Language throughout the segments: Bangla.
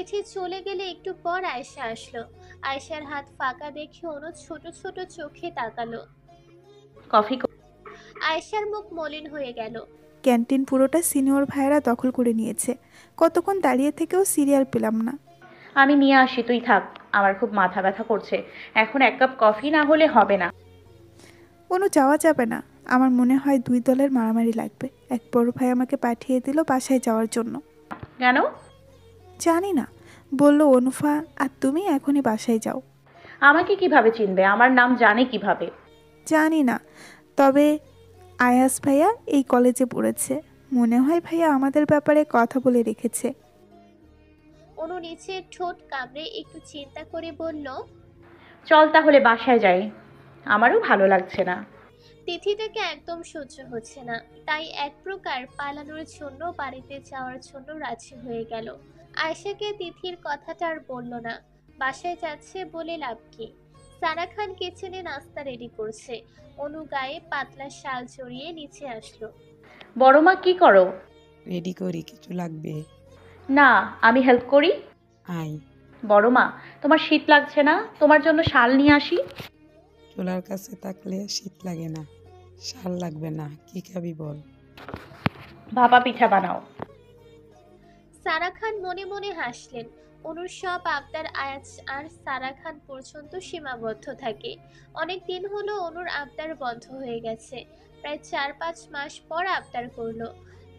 তিথি চলে গেলে একটু পর আয়েশা আসলো। আয়েশার হাত ফাঁকা দেখে অনু ছোট ছোট চোখে তাকালো। কফি আয়েশার মুখ মলিন হয়ে গেল। ক্যান্টিন পুরোটা সিনিয়র ভাইয়েরা দখল করে নিয়েছে। কতক্ষণ দাঁড়িয়ে থেকেও সিরিয়াল পেলাম না। আমি নিয়ে আসি, তুই থাক। আমার খুব মাথা ব্যথা করছে, এখন এক কাপ কফি না হলে হবে না। কোনো যাওয়া যাবে না। আমার মনে হয় দুই দলের মারামারি লাগবে। এক বড় ভাই আমাকে পাঠিয়ে দিল বাসায় যাওয়ার জন্য। কেন? জানি না, বলল অনুফা আর তুমি এখনই বাসায় যাও। আমাকে কিভাবে চিনবে? আমার নাম জানে কিভাবে? জানি না, তবে আয়াস ভাইয়া এই কলেজে পড়েছে। মনে হয় ভাইয়া আমাদের ব্যাপারে কথা বলে রেখেছে। অনু নিচে ঠোঁট কামড়ে একটু চিন্তা করে বলল, চল তাহলে বাসায় যাই, আমারও ভালো লাগছে না। তিথিটাকে একদম সহ্য হচ্ছে না, তাই এক প্রকার পালানোর জন্য বাড়িতে যাওয়ার জন্য রাজি হয়ে গেল। আয়েশাকে তিথির কথাটা আর বলল না। বাসায় যাচ্ছে বলে লাভ কি? সারা খান কিচেনে নাস্তা রেডি করছে। অনু গায়ে পাতলা শাল জড়িয়ে নিচে আসলো। বড় মা কি করো? রেডি করি, কিছু লাগবে? না, আমি হেল্প করি। আয়। বড় মা, তোমার শীত লাগছে না? তোমার জন্য শাল নিয়ে আসি। চুলার কাছে থাকলে শীত লাগে না, শাল লাগবে না। কি খাবি বল? ভাপা পিঠা বানাও। সারা খান মনে মনে হাসলেন। অনুর সব আবদার আয়াজ আর সারা খান পর্যন্ত সীমাবদ্ধ থাকে। অনেক দিন হলো অনুর আবদার বন্ধ হয়ে গেছে। প্রায় 4-5 মাস পর আবদার করলো।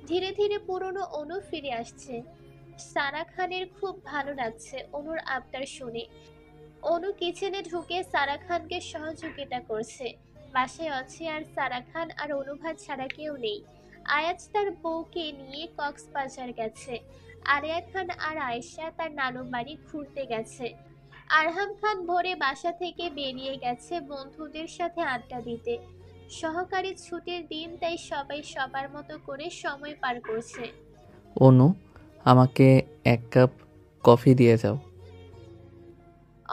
ধীরে ধীরে পুরনো অনু ফিরে আসছে। সারা খানের খুব ভালো লাগছে অনুর আবদার শুনে। অনু কিচেনে ঢুকে সারা খানকে সহযোগিতা করছে। বাসায় অছি আর সারা খান আর অনুভা ছাড়া কেউ নেই। আয়াজ তার বউকে নিয়ে কক্সবাজার গেছে। আরিয়া খান আর আয়েশা তার নানু বাড়ি ঘুরতে গেছে। আরহাম খান ভোরে বাসা থেকে বেরিয়ে গেছে বন্ধুদের সাথে আড্ডা দিতে। সহকারী ছুটির দিন, তাই সবাই সবার মতো করে সময় পার করছে। অনু, আমাকে এক কাপ কফি দিয়ে যাও।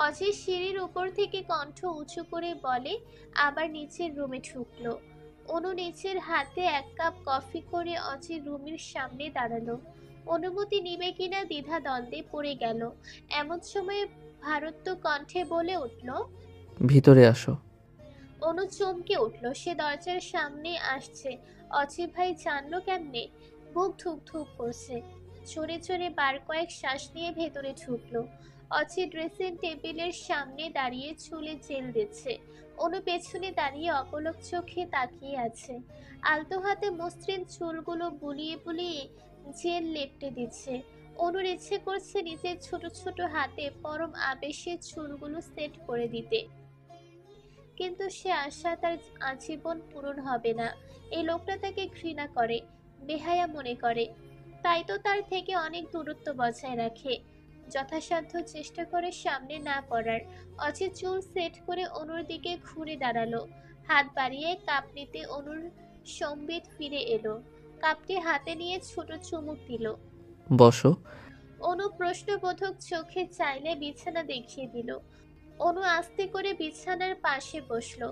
অজয় সিঁড়ির উপর থেকে কণ্ঠ উঁচু করে বলে, আবার নিচের রুমে ঢুকলো। অনু নিচের হাতে এক কাপ কফি করে অজয় রুমের সামনে দাঁড়ালো। অনুমতি নিবে কিনা দ্বিধা দ্বন্দ্বে পড়ে গেল। এমন সময় ভারত কণ্ঠে বলে উঠল, ভিতরে আসো। অনু চমকে উঠল। সে দরজার সামনে আসছে। অজয় ভাই জানলো কেমনে? বুক ধুক ধুক করছে। চড়ে চড়ে বার কয়েক শ্বাস নিয়ে ভেতরে ঢুকলো। অচি ড্রেসিং টেবিলের সামনে দাঁড়িয়ে চুলে জেল দিচ্ছে। অনু পেছনে দাঁড়িয়ে অপলক চোখে তাকিয়ে আছে। আলতো হাতে মসৃণ চুলগুলো বুলিয়ে বুলিয়ে জেল লেপটে দিচ্ছে। অনুর ইচ্ছে করছে নিজের ছোট ছোট হাতে পরম আবেশে চুলগুলো সেট করে দিতে, কিন্তু সে আশা তার আজীবন পূরণ হবে না। এই লোকটা তাকে ঘৃণা করে, বেহায়া মনে করে, তাই তো তার থেকে অনেক দূরত্ব বজায় রাখে। যথাসাধ্য চেষ্টা করে সামনে না পড়ার। অচের চুল সেট করে অনুর দিকে ঘুরে দাঁড়ালো। হাত বাড়িয়ে কাপ নিতে অনুর সম্বিত ফিরে এলো। কাপটি হাতে নিয়ে ছোট চুমুক দিল। বসো। অনু প্রশ্নবোধক চোখে চাইলে বিছানা দেখিয়ে দিল। অনু আস্তে করে বিছানার পাশে বসলো।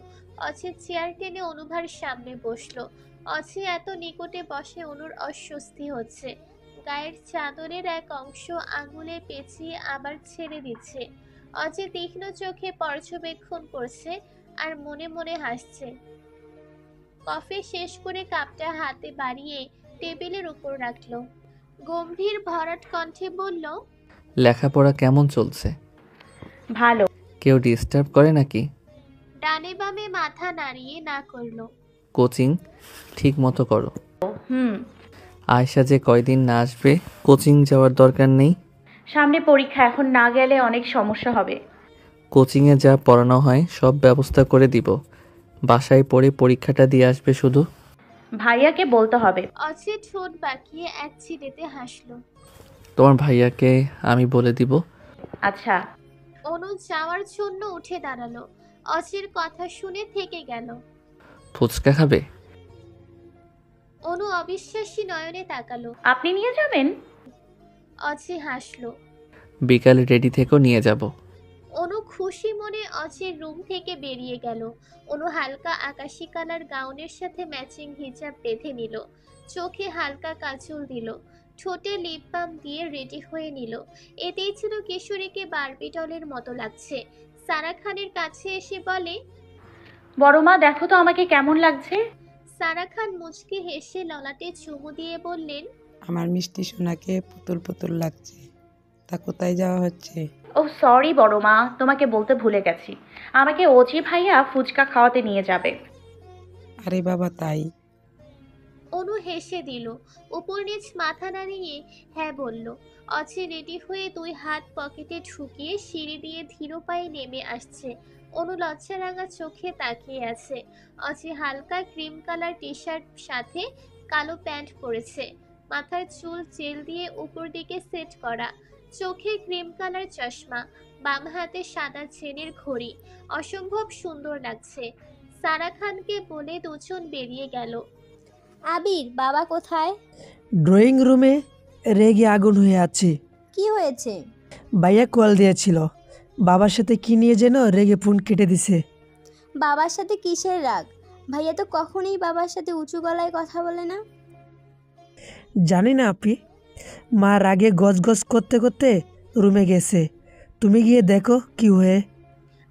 অচে চেয়ার টেনে অনুভার সামনে বসলো। অচে এত নিকটে বসে অনুর অস্বস্তি হচ্ছে। গায়ের চাদরের এক অংশ আঙুলে পেঁচিয়ে আবার ছেড়ে দিচ্ছে। অচে তীক্ষ্ণ চোখে পর্যবেক্ষণ করছে আর মনে মনে হাসছে। কফি শেষ করে কাপটা হাতে বাড়িয়ে টেবিলের উপর রাখলো। গম্ভীর ভরাট কণ্ঠে বলল, লেখাপড়া কেমন চলছে? ভালো। কেউ ডিস্টার্ব করে নাকি? ডানে বামে মাথা নাড়িয়ে না করলো। কোচিং ঠিক মতো করো। হুম। আয়শা যে কয়দিন না আসবে, কোচিং যাওয়ার দরকার নেই। সামনে পরীক্ষা, এখন না গেলে অনেক সমস্যা হবে। কোচিংয়ে যা পড়ানো হয় সব ব্যবস্থা করে দিব। বাসায় পড়ে পরীক্ষাটা দিয়ে আসবে শুধু। ভাইয়াকে বলতে হবে। অচে ঠোঁট বাঁকিয়ে এক চিলেতে হাসলো। তোমার ভাইয়াকে আমি বলে দিব। আচ্ছা। অনু যাওয়ার জন্য উঠে দাঁড়ালো। অচির কথা শুনে থেকে গেল। ফুচকা খাবে? অনু অবিশ্বাসী নয়নে তাকালো। আপনি নিয়ে যাবেন? অচি হাসলো। বিকালে রেডি থেকেও নিয়ে যাব। অনু খুশি মনে অচির রুম থেকে বেরিয়ে গেল। অনু হালকা আকাশি কালার গাউনের সাথে ম্যাচিং হিজাব বেঁধে নিল। চোখে হালকা কাজল দিল। ঠোঁটে লিপ বাম দিয়ে রেডি হয়ে নিল। এতেই ছিল কিশোরীকে বারবি ডলের মতো লাগছে। সারা খানের কাছে এসে বলে, বড় মা দেখো তো আমাকে কেমন লাগছে। সারা খান মুচকি হেসে ললাটে চুমু দিয়ে বললেন, আমার মিষ্টি সোনাকে পুতুল পুতুল লাগছে। তা কোথায় যাওয়া হচ্ছে? ও সরি বড় মা, তোমাকে বলতে ভুলে গেছি, আমাকে অজি ভাইয়া ফুচকা খাওয়াতে নিয়ে যাবে। আরে বাবা, তাই? অনু হেসে দিল। উপর নিচ মাথা নাড়িয়ে হ্যাঁ বলল। অচি রেডি হয়ে 2 হাত পকেটে ঢুকিয়ে সিঁড়ি দিয়ে ধীর পায়ে নেমে আসছে। অনু লজ্জারাঙা চোখে তাকিয়ে আছে। অচি হালকা ক্রিম কালার টি শার্ট সাথে কালো প্যান্ট পরেছে। মাথার চুল জেল দিয়ে উপর দিকে সেট করা, চোখে ক্রিম কালার চশমা, বাম হাতে সাদা চেনের ঘড়ি। অসম্ভব সুন্দর লাগছে। সারা খানকে বলে দুজন বেরিয়ে গেল। আবির, বাবা কোথায়? ড্রয়িং রুমে রেগে আগুন হয়ে আছে। কি হয়েছে? ভাইয়া কল দিয়েছিল, বাবার সাথে কি নিয়ে যেন রেগে ফোন কেটে দিছে। বাবার সাথে কিসের রাগ? ভাইয়া তো কখনোই বাবার সাথে উঁচু গলায় কথা বলে না। জানি না আপি, মা রাগে গজগজ করতে করতে রুমে গেছে, তুমি গিয়ে দেখো কি হয়ে।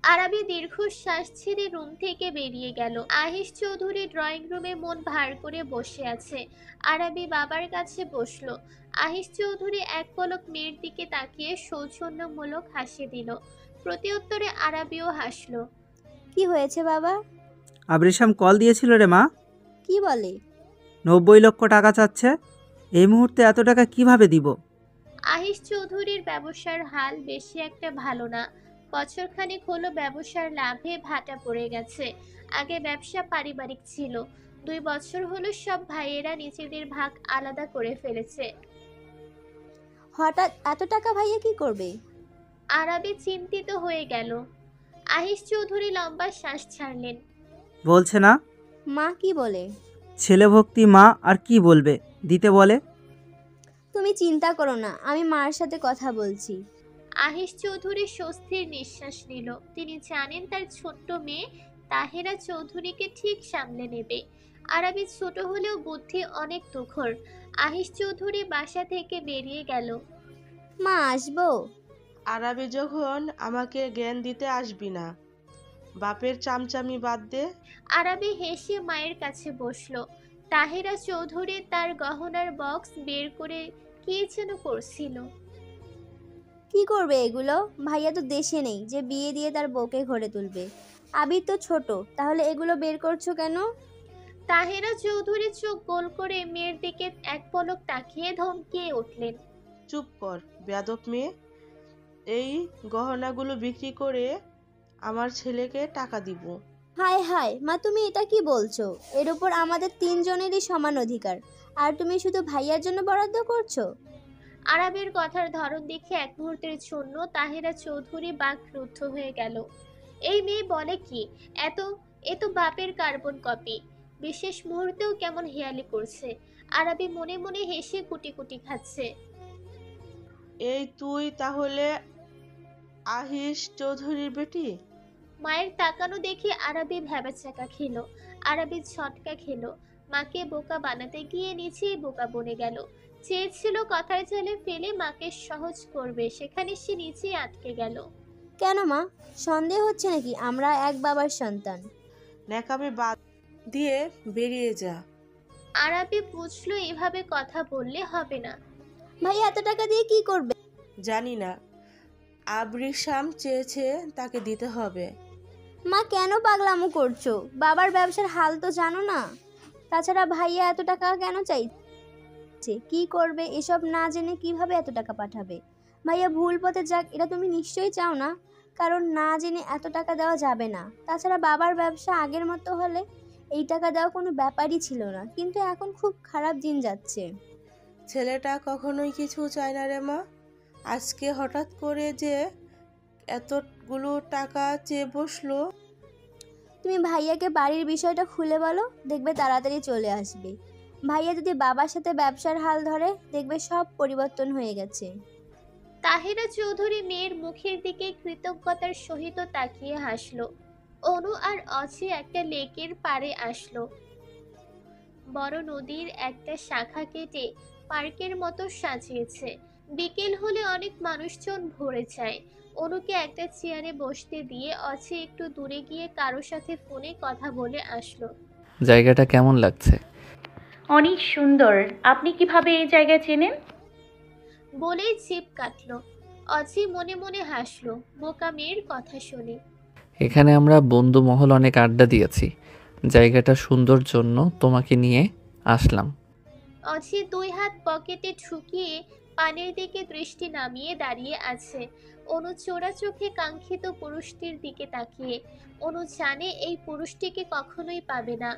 আরাবি দীর্ঘশ্বাস ছেড়ে রুম থেকে বেরিয়ে গেল। আহিস চৌধুরী ড্রয়িং রুমে মন ভার করে বসে আছে। আরাবি বাবার কাছে বসলো। আহিস চৌধুরী এক পলক মেয়ের দিকে তাকিয়ে সৌজন্যমূলক হাসি দিল। প্রত্যুত্তরে আরাবিও হাসলো। কি হয়েছে বাবা? আবরিশাম কল দিয়েছিল রে মা। কি বলে? 90 লক্ষ টাকা চাচ্ছে। এই মুহূর্তে এত টাকা কিভাবে দিব? আহিস চৌধুরীর ব্যবসার হাল বেশি একটা ভালো না। বছরখানেক হলো ব্যবসার লাভে ভাটা পড়ে গেছে। আগে ব্যবসা পারিবারিক ছিল। 2 বছর হলো সব ভাইয়েরা নিজেদের ভাগ আলাদা করে ফেলেছে। হঠাৎ এত টাকা ভাইয়া কি করবে? আরাবি চিন্তিত হয়ে গেল। আহিস চৌধুরী লম্বা শ্বাস ছাড়লেন। বলছে না, মা কি বলে? ছেলে ভক্তি মা আর কি বলবে, দিতে বলে। তুমি চিন্তা করো না, আমি মার সাথে কথা বলছি। আহিস চৌধুরী স্বস্তির নিঃশ্বাস নিল। তিনি জানেন তার ছোট্ট মেয়ে তাহেরা চৌধুরীকে ঠিক সামলে নেবে। আরাবি ছোট হলেও বুদ্ধি অনেক তুখর। আহিস চৌধুরী বাসা থেকে বেরিয়ে গেল। মা, আসবো? আরাবি যখন আমাকে জ্ঞান দিতে আসবি না, বাপের চামচামি বাদ দে। আরাবি হেসে মায়ের কাছে বসলো। তাহেরা চৌধুরী তার গহনার বক্স বের করে কি যেন করছিল। কি করবে এগুলো? ভাইয়া তো দেশে নেই যে বিয়ে দিয়ে তার বউকে ঘরে তুলবে। আবির তো ছোট, তাহলে এগুলো বের করছো কেন? তাহেরা চৌধুরী চোখ গোল করে মেয়ের দিকে এক পলক তাকিয়ে ধমকিয়ে উঠলেন। চুপ কর বেয়াদব মেয়ে। এই গহনাগুলো বিক্রি করে আমার ছেলেকে টাকা দিব। হায় হায় মা, তুমি এটা কি বলছো? এর উপর আমাদের 3 জনেরই সমান অধিকার, আর তুমি শুধু ভাইয়ার জন্য বরাদ্দ করছো। আরাবের কথার ধরন দেখে এক মুহূর্তের জন্য তাহেরা চৌধুরী বাকরুদ্ধ হয়ে গেল। এই মেয়ে বলে কি? এ তো বাপের কার্বন কপি। বিশেষ মুহূর্তেও কেমন হেয়ালি করছে। আরাবি মনে মনে হেসে কুটি কুটি খাচ্ছে। এই তুই তাহলে আহিস চৌধুরীর বেটি? মায়ের তাকানো দেখে আরাবি ভ্যাবাচ্যাকা খেলো। আরাবি ছটকা খেলো। মাকে বোকা বানাতে গিয়ে নিচেই বোকা বনে গেল। চেয়েছিল কথার জালে ফেলে মাকে সহজ করবে, সেখানে সে নিচেই আটকে গেল। কেন মা, সন্দেহ হচ্ছে নাকি আমরা এক বাবার সন্তান? ন্যাকামি বাদ দিয়ে বেরিয়ে যা। আরাবি বুঝলো এভাবে কথা বললে হবে না। ভাই এত টাকা দিয়ে কি করবে? জানি না, আবরিশাম চেয়েছে তাকে দিতে হবে। মা কেন পাগলামো করছো? বাবার ব্যবসার হাল তো জানো না। তাছাড়া ভাইয়া এত টাকা কেন চাইছে? কি করবে এসব না জেনে কিভাবে এত টাকা পাঠাবে? ভাইয়া ভুল পথে যাক এটা তুমি নিশ্চয়ই চাও না, কারণ না জেনে এত টাকা দেওয়া যাবে না। তাছাড়া বাবার ব্যবসা আগের মতো হলে এই টাকা দেওয়া কোনো ব্যাপারই ছিল না, কিন্তু এখন খুব খারাপ দিন যাচ্ছে। ছেলেটা কখনোই কিছু চায় না রে মা। আজকে হঠাৎ করে যে এতগুলো টাকা চেয়ে বসলো। তুমি ভাইয়াকে বাড়ির বিষয়টা খুলে বলো, দেখবে তাড়াতাড়ি চলে আসবে। ভাইয়া যদি বাবার সাথে ব্যবসার হাল ধরে, দেখবে সব পরিবর্তন হয়ে গেছে। তাহেরা চৌধুরী মেয়ের মুখের দিকে কৃতজ্ঞতার সহিত তাকিয়ে হাসলো। অনু আর অচি একটা লেকের পাড়ে আসলো। বড় নদীর একটা শাখা কেটে পার্কের মতো সাজিয়েছে। বিকেল হলে অনেক মানুষজন ভরে যায়। অনুকে একটা চেয়ারে বসতে দিয়ে অছি একটু দূরে গিয়ে কারোর সাথে ফোনে কথা বলে আসলো। জায়গাটা কেমন লাগছে? অনেক সুন্দর। আপনি কিভাবে এই জায়গায় চেনেন? বলেই জিভ কাটলো। অজি মনে মনে হাসলো বোকা মেয়ের কথা শুনে। এখানে আমরা বন্ধু মহল অনেক আড্ডা দিয়েছি। জায়গাটা সুন্দর জন্য তোমাকে নিয়ে আসলাম। অজি 2 হাত পকেটে ঢুকিয়ে পানের দিকে দৃষ্টি নামিয়ে দাঁড়িয়ে আছে। অনু চোরা চোখে কাঙ্ক্ষিত পুরুষটির দিকে তাকিয়ে। অনু জানে এই পুরুষটিকে কখনোই পাবে না।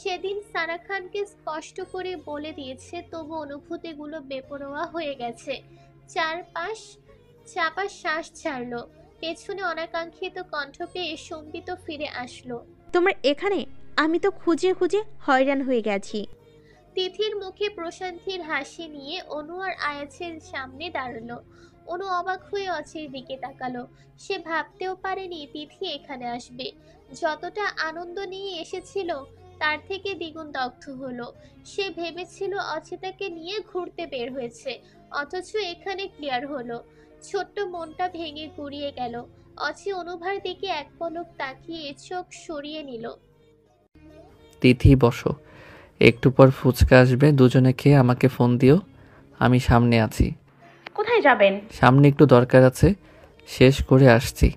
সেদিন সারা খানকে স্পষ্ট করে বলে দিয়েছে, তবু অনুভূতিগুলো বেপরোয়া হয়ে গেছে। চারপাশ চাপা শ্বাস ছাড়লো। পেছনে অনাকাঙ্ক্ষিত কণ্ঠ পেয়ে সম্বিত ফিরে আসলো। তোমার এখানে? আমি তো খুঁজে খুঁজে হয়রান হয়ে গেছি। তিথির মুখে প্রশান্তির হাসি নিয়ে অনু আর আয়াছের সামনে দাঁড়ালো। অনু অবাক হয়ে অচির দিকে তাকালো। সে ভাবতেও পারেনি তিথি এখানে আসবে। যতটা আনন্দ নিয়ে এসেছিল তার থেকে দ্বিগুণ দগ্ধ হলো। সে ভেবেছিল অচিতাকে নিয়ে ঘুরতে বের হয়েছে, অথচ এখানে ক্লিয়ার হলো। ছোট্ট মনটা ভেঙে গুড়িয়ে গেল। অচি অনুভার দিকে এক পলক তাকিয়ে চোখ সরিয়ে নিল। তিথি বসো, একটু পর ফুচকা আসবে, দুজনে খেয়ে আমাকে ফোন দিও। আমি সামনে আছি। কোথায় যাবেন? সামনে একটু দরকার আছে, শেষ করে আসছি।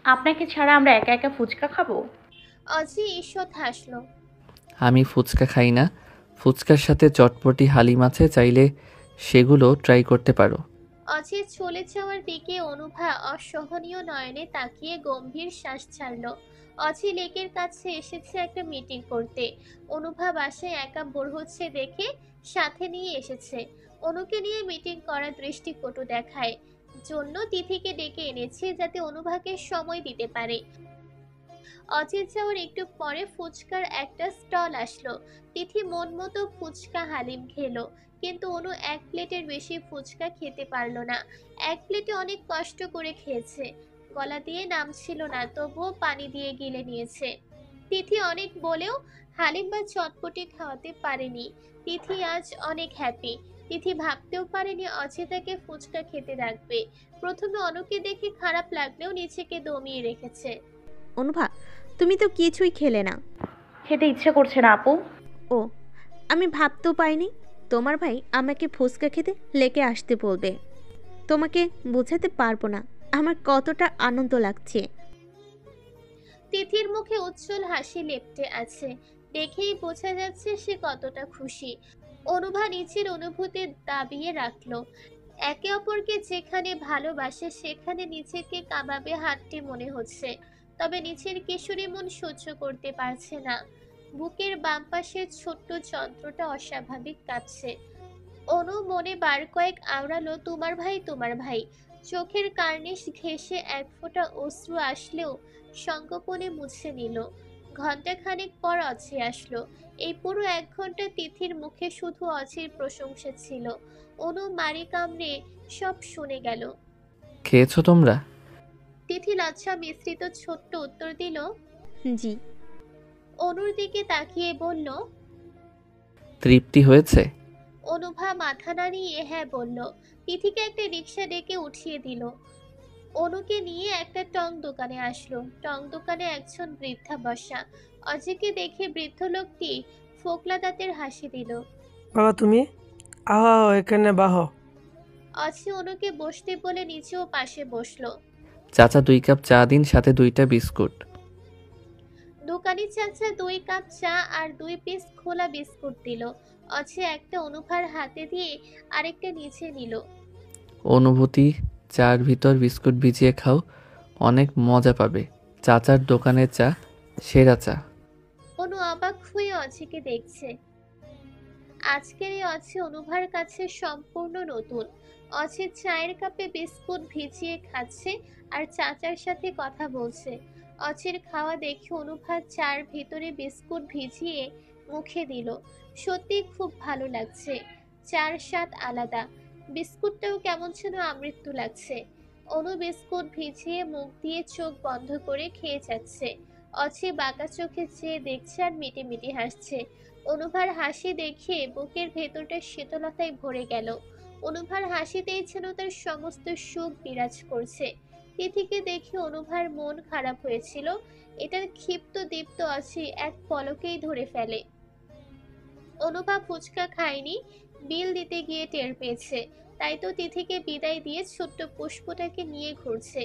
আপনাকে ছাড়া আমরা একা একা ফুচকা খাবো? অজি ঈষৎ হাসলো। আমি ফুচকা খাই না। ফুচকার সাথে চটপটি হালিম আছে, চাইলে সেগুলো ট্রাই করতে পারো। অজির চলে যাওয়ার দিকে অনুভা অসহনীয় নয়নে তাকিয়ে গম্ভীর শ্বাস ছাড়ল। অজি লেকের কাছে এসেছে একটা মিটিং করতে। অনুভা বাসায় একা বোর হচ্ছে দেখে সাথে নিয়ে এসেছে। অনুকে নিয়ে মিটিং করার দৃষ্টিকটু দেখায় জন্য তিথিকে ডেকে এনেছে, যাতে অনুভাকে সময় দিতে পারে। অজিত যাওয়ার একটু পরে ফুচকার একটা স্টল আসলো। তিথি মন মতো ফুচকা হালিম খেলো, কিন্তু অনু 1 প্লেটের বেশি ফুচকা খেতে পারলো না। 1 প্লেটে অনেক কষ্ট করে খেয়েছে, গলা দিয়ে নামছিল না, তবুও পানি দিয়ে গিলে নিয়েছে। তিথি অনেক বলেও হালিম বা চটপটি খাওয়াতে পারেনি। তিথি আজ অনেক হ্যাপি। তিথি ভাবতেও পারেনি অচিতাকে ফুচকা খেতে রাখবে। প্রথমে অনুকে দেখে খারাপ লাগলেও নিজেকে দমিয়ে রেখেছে। অনুভা, তুমি তো কিছুই খেলে না। খেতে ইচ্ছে করছে না আপু। ও, আমি ভাবতেও পাইনি তোমার ভাই আমাকে ফুচকা খেতে লেকে আসতে বলবে। তোমাকে বোঝাতে পারবো না আমার কতটা আনন্দ লাগছে। তিথির মুখে উজ্জ্বল হাসি লেপ্টে আছে, দেখেই বোঝা যাচ্ছে সে কতটা খুশি। অনুভা নিজের অনুভূতি দাবিয়ে রাখলো। একে অপরকে যেখানে ভালোবাসে সেখানে নিজেকে কাবাবে হাঁটতে মনে হচ্ছে, তবে নিচের কিশোরী মন সহ্য করতে পারছে না। বুকের বাম পাশের ছোট্ট যন্ত্রটা অস্বাভাবিক কাঁপছে। অনু মনে বার কয়েক আওড়ালো তোমার ভাই তোমার ভাই। চোখের কার্নিশ ঘেঁষে 1 ফোঁটা অশ্রু আসলেও সংকোপনে মুছে নিল। ঘন্টাখানেক পর অচি আসলো। এই পুরো 1 ঘন্টা তিথির মুখে শুধু অচির প্রশংসা ছিল। অনু মারি কামড়ে সব শুনে গেল। খেয়েছো তোমরা? তিথি লজ্জা মিশ্রিত ছোট্ট উত্তর দিল, জি। অনুর দিকে তাকিয়ে বলল, তৃপ্তি হয়েছে? অনুভা মাথা নাড়িয়ে হ্যাঁ বলল। তিথিকে একটা রিক্সা ডেকে উঠিয়ে দিল। অনুকে নিয়ে একটা টং দোকানে আসলো। টং দোকানে একজন বৃদ্ধা বসা। অজিকে দেখে বৃদ্ধ লোকটি ফোকলা দাঁতের হাসি দিল। বাবা তুমি আহ এখানে বাহ। অজি অনুকে বসতে বলে নিচেও পাশে বসলো। চাচা 2 কাপ চা দিন, সাথে 2টা বিস্কুট। দোকানি চাচা 2 কাপ চা আর 2 পিস খোলা বিস্কুট দিল। অজি একটা অনুভার হাতে দিয়ে আরেকটা নিচে নিল। অনুভূতি, চার ভিতর বিস্কুট ভিজিয়ে খাও, অনেক মজা পাবে। চাচার দোকানের চা সেরা চা। অনু অবাক হয়ে অজিকে দেখছে। আজকের এই অজি অনুভার কাছে সম্পূর্ণ নতুন। অজি চায়ের কাপে বিস্কুট ভিজিয়ে খাচ্ছে আর চাচার সাথে কথা বলছে। অজির খাওয়া দেখে অনুভা চার ভিতরে বিস্কুট ভিজিয়ে মুখে দিল। সত্যি খুব ভালো লাগছে। চার স্বাদ আলাদা, বিস্কুটটাও কেমন যেন আমৃত্যু লাগছে। অনু বিস্কুট ভিজিয়ে মুখ দিয়ে চোখ বন্ধ করে খেয়ে যাচ্ছে। অছি বাঁকা চোখে চেয়ে দেখছে আর মিটি মিটি হাসছে। অনুভার হাসি দেখে বুকের ভেতরটা শীতলতায় ভরে গেল। অনুভার হাসিতেই যেন তার সমস্ত সুখ বিরাজ করছে। তিথিকে দেখে অনুভার মন খারাপ হয়েছিল, এটার ক্ষিপ্ত দীপ্ত অছি এক পলকেই ধরে ফেলে। অনুভা ফুচকা খায়নি, বিল দিতে গিয়ে টের পেয়েছে, তাই তো তিথিকে বিদায় দিয়ে ছোট্ট পুষ্পটাকে নিয়ে ঘুরছে।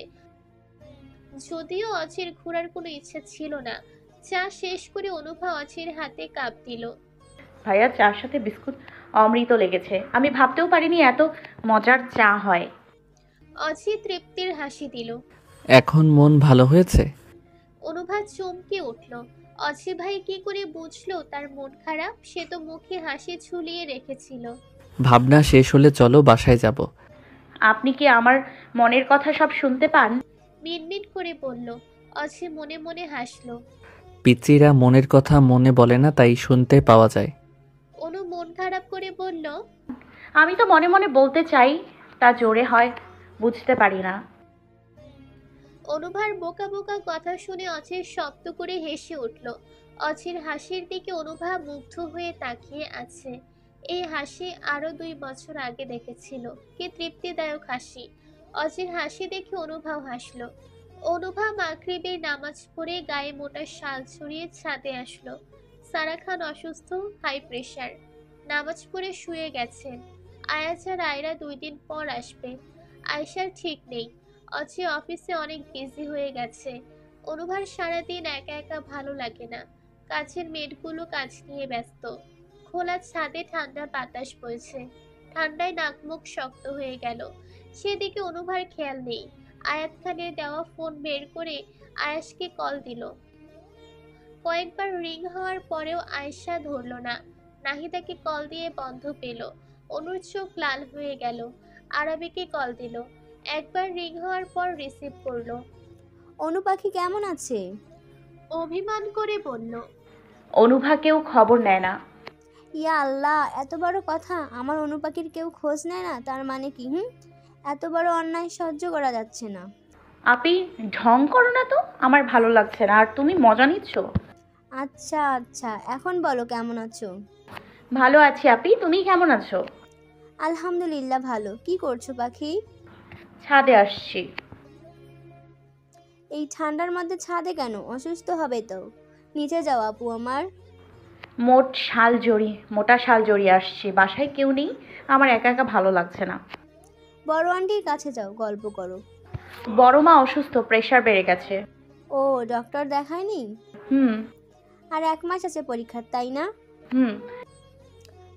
যদিও অচির ঘোরার কোনো ইচ্ছা ছিল না। চা শেষ করে অনুভা অচির হাতে কাপ দিল। ভাইয়া চার সাথে বিস্কুট অমৃত লেগেছে, আমি ভাবতেও পারিনি এত মজার চা হয়। অচি তৃপ্তির হাসি দিল। এখন মন ভালো হয়েছে? অনুভা চমকে উঠল। অচি ভাই কি করে বুঝলো তার মন খারাপ? সে তো মুখে হাসি ঝুলিয়ে রেখেছিল। ভাবনা শেষ হলে চলো বাসায় যাব। আপনি কি আমার মনের কথা সব শুনতে পান? মিনমিন করে বলল। অচি মনে মনে হাসলো। পিচিরা মনের কথা মনে বলে না, তাই শুনতে পাওয়া যায়। অনু মন খারাপ করে বলল, আমি তো মনে মনে বলতে চাই, তা জোরে হয় বুঝতে পারি না। অনুভার বোকা বোকা কথা শুনে অচির শব্দ করে হেসে উঠল। অচির হাসির দিকে অনুভা মুগ্ধ হয়ে তাকিয়ে আছে। এই হাসি আরো 2 বছর আগে দেখেছিল। কি তৃপ্তিদায়ক হাসি! অচির হাসি দেখে অনুভাও হাসলো। অনুভা মাগরিবের নামাজ পড়ে গায়ে মোটা শাল ছড়িয়ে ছাদে আসলো। সারা খান অসুস্থ, হাই প্রেশার, নামাজ পড়ে শুয়ে গেছেন। আয়াজ আর আয়রা 2 দিন পর আসবে। আয়শার ঠিক নেই। অচি অফিসে অনেক বিজি হয়ে গেছে। অনুভার সারাদিন একা একা ভালো লাগে না। কাছের মেয়েগুলো কাজ নিয়ে ব্যস্ত। খোলা ছাদে ঠান্ডা বাতাস বইছে। ঠান্ডায় নাক মুখ শক্ত হয়ে গেল। সেদিকে অনুভার খেয়াল নেই। আয়াত খানের দেওয়া ফোন বের করে আয়াসকে কল দিল। কয়েকবার রিং হওয়ার পরেও আয়েশা ধরল না। নাহিদাকে কল দিয়ে বন্ধ পেল। অনুর চোখ লাল হয়ে গেল। আরাবিকে কল দিল। একবার রিং হওয়ার পর রিসিভ করলো। অনু পাখি কেমন আছে? অভিমান করে বলল। অনুভা কেউ খবর নেয় না। ইয়া আল্লাহ, এত বড় কথা! আমার অনু পাখির কেউ খোঁজ নেয় না, তার মানে কি? এত বড় অন্যায় সহ্য করা যাচ্ছে না। আপনি ঢং করো না তো, আমার ভালো লাগছে না। আর তুমি মজা নিচ্ছ? আচ্ছা আচ্ছা, এখন বলো কেমন আছো? ভালো আছি আপি, তুমি কেমন আছো? আলহামদুলিল্লাহ ভালো। কি করছো পাখি? ছাদে আসছি। এই ঠান্ডার মধ্যে ছাদে কেন? অসুস্থ হবে তো। নিচে যাও আপু আমার। মোটা শাল জড়িয়ে আসছি। বাসায় কেউ নেই, আমার একা একা ভালো লাগছে না। বড় আন্টির কাছে যাও, গল্প করো। বড় মা অসুস্থ, প্রেশার বেড়ে গেছে। ও, ডক্টর দেখায়নি? হুম। আর 1 মাস আছে পরীক্ষার, তাই না? হুম।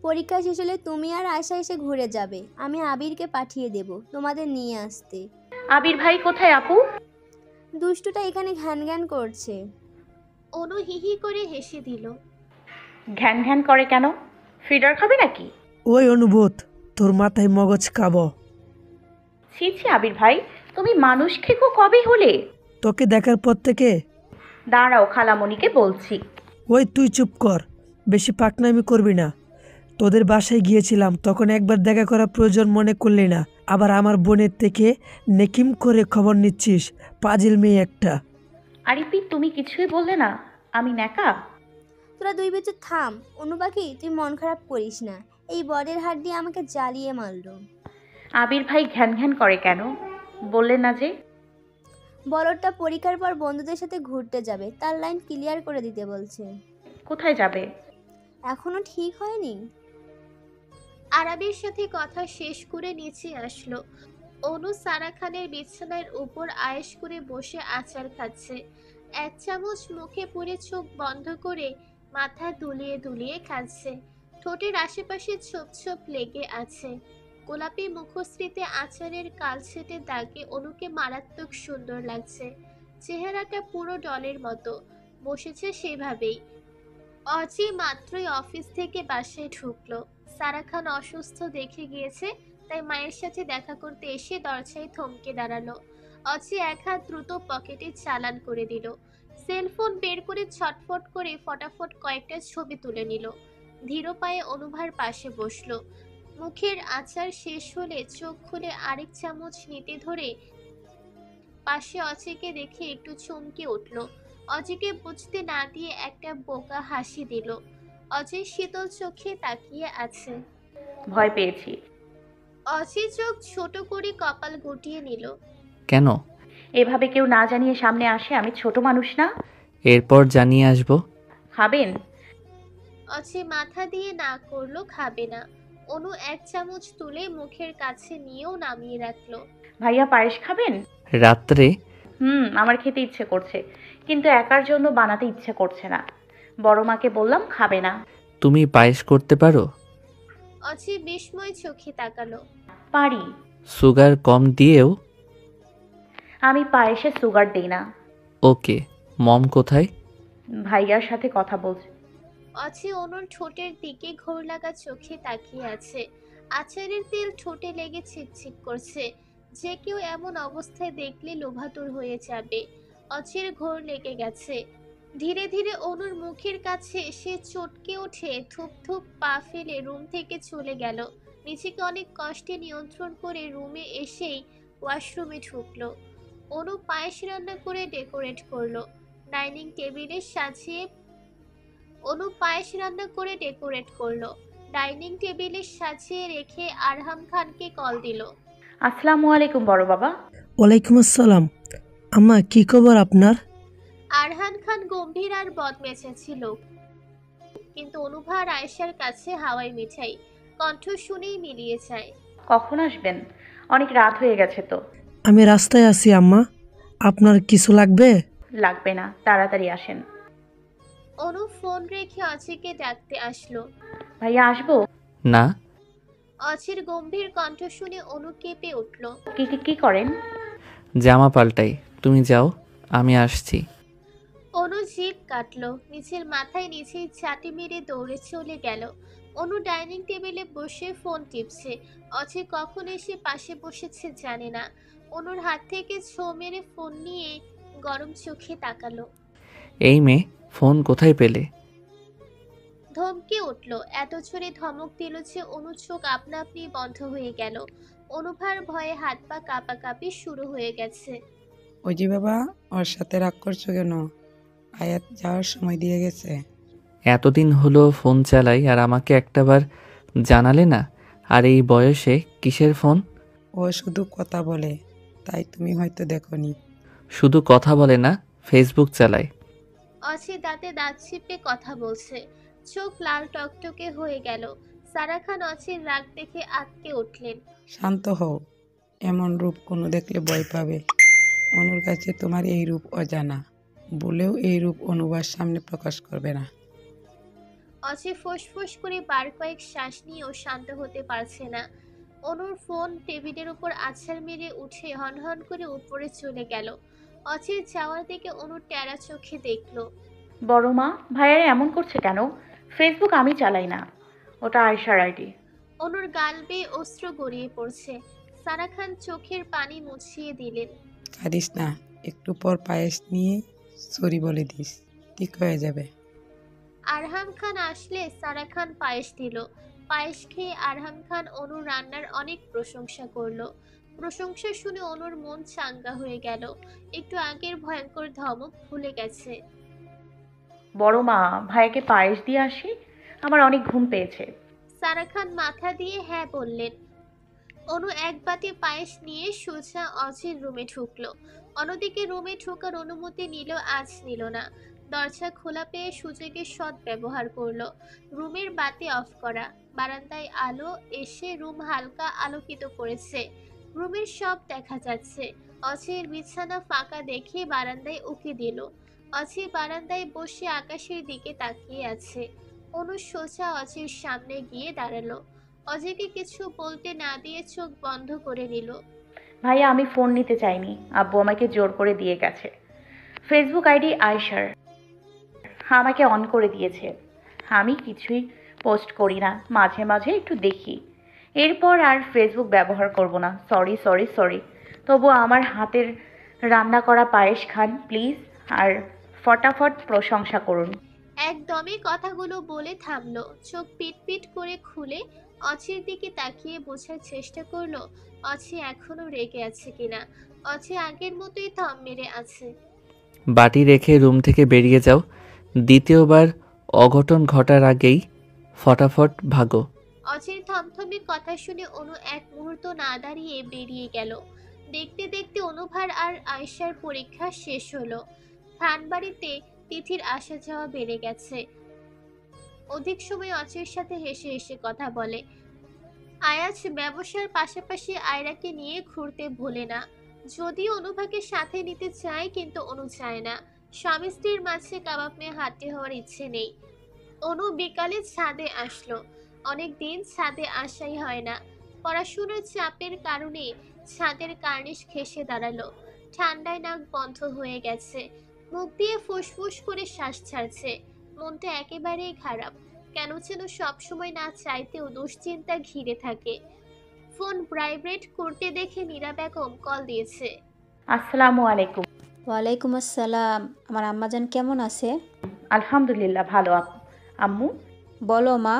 পরীক্ষা শেষ হলে তুমি আর আয়শা এসে ঘুরে যাবে। আমি আবিরকে পাঠিয়ে দেব তোমাদের নিয়ে আসতে। আবির ভাই কোথায় আপু? দুষ্টুটা এখানে ঘ্যান ঘ্যান করছে। অনু হিহি করে হেসে দিল। ঘ্যান ঘ্যান করে কেন? ফিডার খাবে নাকি? ওই অনুভূত, তোর মাথায় মগজ খাবো। ছি ছি আবির ভাই, তুমি মানুষ খেকো কবে হলে? তোকে দেখার পর থেকে। দাঁড়াও, খালামণিকে বলছি। ওই তুই চুপ কর, বেশি পাকনামি করবি না। তোদের বাসায় গিয়েছিলাম, তখন একবার দেখা করা প্রয়োজন মনে করলি না। আবার আমার বোনের থেকে নেকিম করে খবর নিচ্ছিস, পাজিল মেয়ে একটা। আরিপি, তুমি কিছুই বললে না, আমি ন্যাকা? তোরা 2 বছর থাম। অনু পাখি, তুই মন খারাপ করিস না। এই বডের হাত দিয়ে আমাকে জ্বালিয়ে মারলো। আবির ভাই ঘ্যান ঘ্যান করে কেন বললে না যে? বলদটা পরীক্ষার পর বন্ধুদের সাথে ঘুরতে যাবে, তার লাইন ক্লিয়ার করে দিতে বলছে। কোথায় যাবে? এখনো ঠিক হয়নি। আরাবির সাথে কথা শেষ করে নিচে আসলো। অনু সারা খানের বিছানার উপর আয়েশ করে বসে আচার খাচ্ছে। 1 চামচ মুখে পুরে চোখ বন্ধ করে মাথা দুলিয়ে দুলিয়ে খাচ্ছে। ঠোঁটের আশেপাশে ছোপ ছোপ লেগে আছে। গোলাপি মুখশ্রীতে আচারের কালছেটে দাগে অনুকে মারাত্মক সুন্দর লাগছে। চেহারাটা পুরো ডলের মতো, বসেছে সেভাবেই। অজি মাত্রই অফিস থেকে বাসায় ঢুকলো। সারা খান অসুস্থ দেখে গিয়েছে, তাই মায়ের সাথে দেখা করতে এসে দরজায় থমকে দাঁড়ালো। অজি 1 হাত দ্রুত পকেটে চালান করে দিল। সেলফোন বের করে ছটফট করে ফটাফট কয়েকটা ছবি তুলে নিল। ধীর পায়ে অনুভার পাশে বসলো। মুখের আচার শেষ হলে চোখ খুলে আরেক চামচ নিতে ধরে পাশে অচিকে দেখে একটু চমকে উঠল। অজিকে বুঝতে না দিয়ে একটা বোকা হাসি দিল। অজয় শীতল চোখে তাকিয়ে আছে। ভয় পেয়েছি। অজি চোখ ছোট করে কপাল গুটিয়ে নিল। কেন? এভাবে কেউ না জানিয়ে সামনে আসে, আমি ছোট মানুষ না। এরপর জানিয়ে আসবো। খাবেন? অজি মাথা দিয়ে না করলো খাবে না। অনু এক চামচ তুলে মুখের কাছে নিয়েও নামিয়ে রাখলো। ভাইয়া পায়েস খাবেন? রাত্রে? আমার খেতে ইচ্ছে করছে, কিন্তু একার জন্য বানাতে ইচ্ছে করছে না। বড় মাকে বললাম খাবে না। তুমি পায়েস করতে পারো? অজি বিস্ময় চোখে তাকালো। পারি। সুগার কম দিয়েও? আমি পায়েসে সুগার দিই না। ওকে। মম কোথায়? ভাইয়ার সাথে কথা বলছে। অজি অনুর ঠোঁটের দিকে ঘোর লাগা চোখে তাকিয়ে আছে। আচারের তেল ঠোঁটে লেগে ছিটছিট করছে। যে কেউ এমন অবস্থায় দেখলে লোভাতুর হয়ে যাবে। অজির ঘোর লেগে গেছে। ধীরে ধীরে অনুর মুখের কাছে এসে চটকে উঠে থুপ থুপ পা ফেলে রুম থেকে চলে গেল। নিজেকে অনেক কষ্টে নিয়ন্ত্রণ করে রুমে এসেই ওয়াশরুমে ঢুকলো। অনু পায়েস রান্না করে ডেকোরেট করলো। ডাইনিং টেবিলে সাজিয়ে রেখে আরহাম খানকে কল দিল। আসসালামু আলাইকুম বড় বাবা। ওয়ালাইকুম আসসালাম। আম্মা, কি খবর আপনার? আরহান খান গম্ভীর আর বদমেজাজি ছিল, কিন্তু অনুভা আর আয়েশার কাছে হাওয়াই মিঠাই। কণ্ঠ শুনেই মিলিয়ে যায়। কখন আসবেন? অনেক রাত হয়ে গেছে তো। আমি রাস্তায় আছি আম্মা। আপনার কিছু লাগবে? লাগবে না, তাড়াতাড়ি আসেন। অনু ফোন রেখে অজিকে ডাকতে আসলো। ভাইয়া আসবো? না। অজির গম্ভীর কণ্ঠ শুনে অনু কেঁপে উঠল। কি করেন? জামা পাল্টাই, তুমি যাও, আমি আসছি। অনু জিভ কাটলো। নিজের মাথায় নিজেই চাটি মেরে দৌড়ে চলে গেল। অনু ডাইনিং টেবিলে বসে ফোন টিপছে। অজি কখন এসে পাশে বসেছে জানে না। অনুর হাত থেকে ছো মেরে ফোন নিয়ে গরম চোখে তাকালো। এই মেয়ে, ফোন কোথায় পেলে? ধমকে উঠল। এত জোরে ধমক দিল যে অনুর চোখ আপনা আপনি বন্ধ হয়ে গেল। অনুভার ভয়ে হাত পা কাঁপাকাঁপি শুরু হয়ে গেছে। ওই যে বাবা, ওর সাথে রাগ করছো কেন? আয়াত যাওয়ার সময় দিয়ে গেছে। এতদিন হলো ফোন চালাই আর আমাকে একটাবার জানালে না। আর এই বয়সে কিসের ফোন? ও শুধু কথা বলে, তাই তুমি হয়তো দেখোনি। শুধু কথা বলে না, ফেসবুক চালায়। অজি দাঁতে দাঁত চিপে কথা বলছে। চোখ লাল টকটকে হয়ে গেল। সারা খান অজির রাগ দেখে আঁতকে উঠলেন। শান্ত হও, এমন রূপ অনু দেখলে ভয় পাবে। অনুর কাছে তোমার এই রূপ অজানা, বলেও এই রূপ অনুবার সামনে প্রকাশ করবে না। অজি ফোঁস করে বার কয়েক শ্বাস নিয়েও শান্ত হতে পারছে না। অনুর ফোন টেবিলের উপর আছাড় মেরে উঠে হনহন করে উপরে চলে গেল। অজির যাওয়ার দিকে অনুর টেরা চোখে দেখলো। বড় মা, ভাইয়ারা এমন করছে কেন? ফেসবুক আমি চালাই না, ওটা আয়েশার আইডি। অনুর গাল বেয়ে অস্ত্র গড়িয়ে পড়ছে। সারা খান চোখের পানি মুছিয়ে দিলেন। কাঁদিস না, একটু পর পায়েস নিয়ে সরি বলে দিস, ঠিক হয়ে যাবে। আরহাম খান আসলে সারা খান পায়েস দিল। পায়েস খেয়ে আরহাম খান অনুর রান্নার অনেক প্রশংসা করলো। প্রশংসা শুনে অনুর মন চাঙ্গা হয়ে গেল। একটু আগের ভয়ঙ্কর ধমক ভুলে গেছে। বড় মা, ভাইয়াকে পায়েস দিয়ে আসি, আমার অনেক ঘুম পেয়েছে। সারা খান মাথা দিয়ে হ্যাঁ বললেন। অনু এক বাটি পায়েস নিয়ে সোজা অজির রুমে ঢুকলো। অন্যদিকে রুমে ঢোকার অনুমতি নিল আজ নিল না। দরজা খোলা পেয়ে সুযোগের সৎ ব্যবহার করলো। রুমের বাতি অফ করা, বারান্দায় আলো এসে রুম হালকা আলোকিত করেছে। রুমের সব দেখা যাচ্ছে। অজির বিছানা ফাঁকা দেখে বারান্দায় উকি দিল। অজি বারান্দায় বসে আকাশের দিকে তাকিয়ে আছে। অনু সোজা অজির সামনে গিয়ে দাঁড়ালো। অজিকে কিছু বলতে না দিয়ে চোখ বন্ধ করে নিল। ভাইয়া, আমি ফোন নিতে চাইনি, আব্বু আমাকে জোর করে দিয়ে গেছে। ফেসবুক আইডি আয়েশার, আমাকে অন করে দিয়েছে। আমি কিছুই পোস্ট করি না, মাঝে মাঝে একটু দেখি। এরপর আর ফেসবুক ব্যবহার করব না। সরি। তবু আমার হাতের রান্না করা পায়েস খান প্লিজ, আর ফটাফট প্রশংসা করুন। একদমই কথাগুলো বলে থামলো। চোখ পিট করে খুলে অচির দিকে তাকিয়ে বোঝার চেষ্টা করলো অচি এখনো রেগে আছে কিনা। অচি আগের মতোই থম মেরে আছে। বাটি রেখে রুম থেকে বেরিয়ে যাও। দ্বিতীয়বার অঘটন ঘটার আগেই ফটাফট ভাগো। অচির থমথমে কথা শুনে অনু এক মুহূর্ত না দাঁড়িয়ে বেরিয়ে গেল। দেখতে দেখতে অনুভার আর আয়েশার পরীক্ষা শেষ হলো। খানবাড়িতে তিথির আসা যাওয়া বেড়ে গেছে। অধিক সময় অচির সাথে হেসে হেসে কথা বলে। আয়াজ ব্যবসার পাশাপাশি আয়রাকে নিয়ে ঘুরতে ভোলে না। যদিও অনুভাকে সাথে নিতে চায়, কিন্তু অনু চায় না। স্বামী স্ত্রীর মাঝে কাবাব মেয়ে হাঁটতে হওয়ার ইচ্ছে নেই। অনু বিকালে ছাদে আসলো। অনেক দিন ছাদে আসাই হয় না। পড়াশোনার চাপের কারণে ছাদের কার্নিশ ঘেঁষে দাঁড়ালো। ঠান্ডায় নাক বন্ধ হয়ে গেছে। মুখ দিয়ে ফুসফুস করে শ্বাস ছাড়ছে। মনটা একেবারেই খারাপ। কেন যেন সবসময় না চাইতেও দুশ্চিন্তা ঘিরে থাকে। ফোন ভাইব্রেট করতে দেখে মীরা বেগম কল দিয়েছে। আসসালামু আলাইকুম। ওয়ালাইকুম আসসালাম। আমার আম্মাজান কেমন আছে? আলহামদুলিল্লাহ ভালো। আম্মু বলো মা।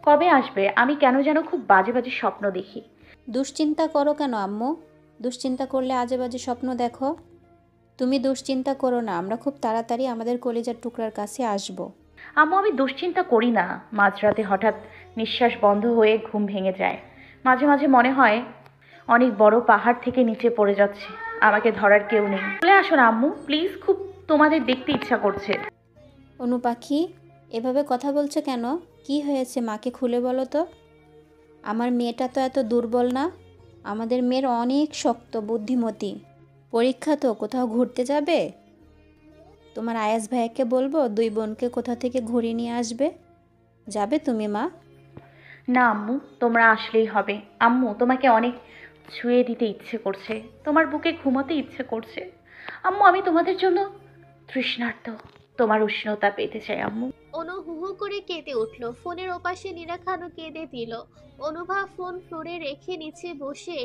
কবে আসবে? আমি কেন যেন খুব বাজে বাজে স্বপ্ন দেখি। দুশ্চিন্তা করো কেন আম্মু? দুশ্চিন্তা করলে আজে বাজে স্বপ্ন দেখো? তুমি দুশ্চিন্তা করো না, আমরা খুব তাড়াতাড়ি আমাদের কলিজার টুকরার কাছে আসব। আম্মু আমি দুশ্চিন্তা করি না। মাঝরাতে হঠাৎ নিঃশ্বাস বন্ধ হয়ে ঘুম ভেঙে যায়। মাঝে মাঝে মনে হয় অনেক বড় পাহাড় থেকে নিচে পড়ে যাচ্ছে, আমাকে ধরার কেউ নেই। চলে আসুন আম্মু প্লিজ, খুব তোমাদের দেখতে ইচ্ছা করছে। অনু পাখি, এভাবে কথা বলছো কেন? কি হয়েছে মাকে খুলে বলো তো। আমার মেয়েটা তো এত দুর্বল না। আমাদের মেয়ের অনেক শক্ত, বুদ্ধিমতী। পরীক্ষা তো, কোথাও ঘুরতে যাবে? তোমার আয়াস ভাইয়াকে বলবো 2 বোনকে কোথা থেকে ঘুরিয়ে নিয়ে আসবে। যাবে তুমি মা? না আম্মু, তোমরা আসলেই হবে। আম্মু তোমাকে অনেক ছুঁয়ে দিতে ইচ্ছে করছে, তোমার বুকে ঘুমাতে ইচ্ছে করছে। আম্মু আমি তোমাদের জন্য তৃষ্ণার্ত, তোমার উষ্ণতা পেতে চাই আম্মু। অনু হু হু করে কেঁদে উঠল। ফোনের ওপাশে নীরা খানও কেঁদে দিল। অনুভা ফোন ফ্লোরে রেখে নিচে বসে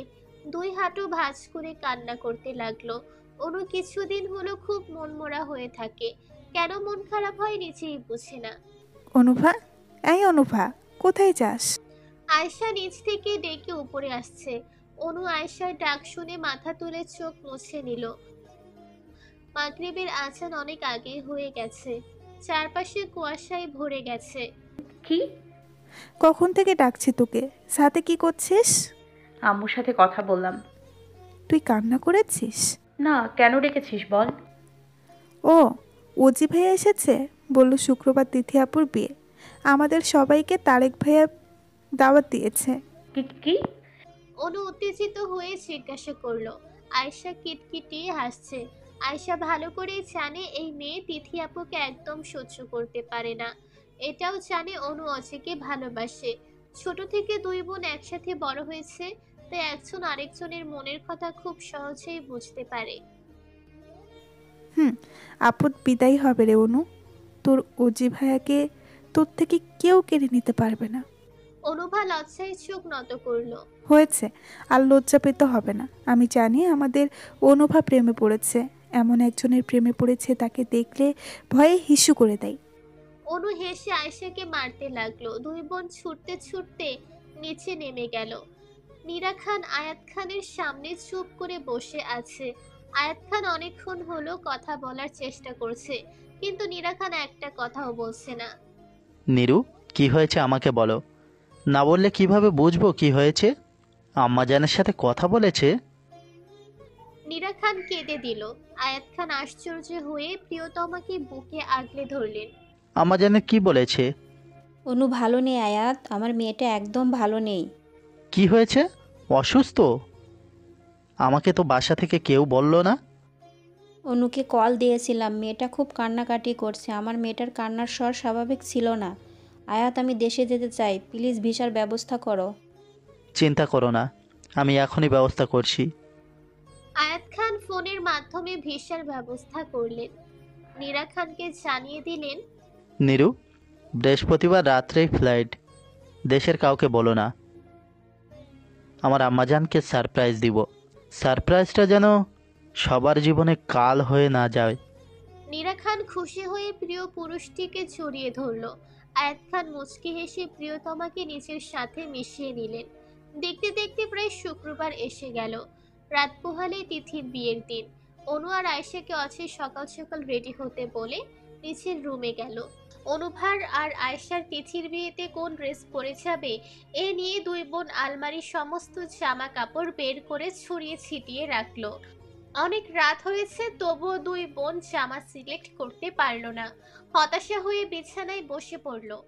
2 হাঁটু ভাঁজ করে কান্না করতে লাগলো। অনু কিছুদিন হলো খুব মনমরা হয়ে থাকে। কেন মন খারাপ হয় নিজেই বুঝে না। অনুভা, এই অনুভা, কোথায় যাস? আয়শা নিচ থেকে ডেকে উপরে আসছে। অনু আয়শার ডাক শুনে মাথা তুলে চোখ মুছে নিল। মাগরিবের আজান অনেক আগে হয়ে গেছে। চারপাশে কুয়াশায় ভরে গেছে। কি? কখন থেকে ডাকছি তোকে, সাথে কি করছিস? আম্মুর সাথে কথা বললাম। তুই কান্না করেছিস? না, কেন ডেকেছিস বল? ও, অজি ভাইয়া এসেছে, বলল শুক্রবার তিথি আপুর বিয়ে, আমাদের সবাইকে তারেক ভাইয়া দাওয়াত দিয়েছে। কি কি? অনু উত্তেজিত হয়ে জিজ্ঞাসা করলো। আয়শা কিটকিটিয়ে হাসছে। আয়শা ভালো করেই জানে এই মেয়ে তিথি আপুকে একদম সহ্য করতে পারে না। এটাও জানে অনু অজিকে ভালোবাসে। ছোট থেকে 2 বোন একসাথে বড় হয়েছে, তাই একজন আরেকজনের মনের কথা খুব সহজেই বুঝতে পারে। আপুর বিদায় হবে রে অনু, তোর অজি ভাইয়াকে তোর থেকে কেউ কেড়ে নিতে পারবে না। অনুভা লজ্জায় চোখ নত করলো। হয়েছে, আর লজ্জা পেতে হবে না। আমি জানি আমাদের অনুভা প্রেমে পড়েছে, এমন একজনের প্রেমে পড়েছে তাকে দেখলে ভয়ে হিসু করে দেয়। অনু হেসে আয়শাকে মারতে লাগলো। 2 বোন ছুটতে ছুটতে নিচে নেমে গেল। নীরা খান আয়াত খানের সামনে চুপ করে বসে আছে। আয়াত খান অনেকক্ষণ হলো কথা বলার চেষ্টা করছে, কিন্তু নীরা খান একটা কথাও বলছে না। নীরু, কি হয়েছে আমাকে বলো। না বললে কিভাবে বুঝবো কি হয়েছে? আম্মাজানের সাথে কথা বলেছে? নীরা খান কেঁদে দিল। আয়াত খান আশ্চর্য হয়ে প্রিয়তমাকে বুকে আগলে ধরলেন। আম্মাজানের কি বলেছে? অনু ভালো নেই আয়াত, আমার মেয়েটা একদম ভালো নেই। কি হয়েছে? অসুস্থ? আমাকে তো বাসা থেকে কেউ বলল না। অনুকে কল দিয়েছিলাম, মেয়েটা খুব কান্নাকাটি করছে। আমার মেয়েটার কান্নার স্বর স্বাভাবিক ছিল না। আয়াত আমি দেশে যেতে চাই, প্লিজ ভিসার ব্যবস্থা করো। চিন্তা করো না, আমি এখনই ব্যবস্থা করছি। আয়াত খান ফোনের মাধ্যমে ভিসার ব্যবস্থা করলেন। নীরা খানকে জানিয়ে দিলেন, নীরু, বৃহস্পতিবার রাত্রেই ফ্লাইট, দেশের কাউকে বলো না। আমার আম্মাজানকে সারপ্রাইজ দিব। সারপ্রাইজটা যেন সবার জীবনে কাল হয়ে না যায়। নীরা খান খুশি হয়ে প্রিয় পুরুষটিকে জড়িয়ে ধরল। আয়াত খান মুচকি হেসে প্রিয়তমাকে নিজের সাথে মিশিয়ে নিলেন। দেখতে দেখতে প্রায় শুক্রবার এসে গেল। রাত পোহালে তিথির বিয়ের দিন। অনু আর আয়েশাকে অচির সকাল সকাল রেডি হতে বলে নিচের রুমে গেল। অনুভার আর আয়েশার তিথির বিয়েতে কোন ড্রেস পরে যাবে এ নিয়ে দুই বোন আলমারির সমস্ত জামা কাপড় বের করে ছড়িয়ে ছিটিয়ে রাখলো। অনেক রাত হয়েছে, তবুও দুই বোন জামা সিলেক্ট করতে পারলো না। হতাশা হয়ে বিছানায় বসে পড়লো।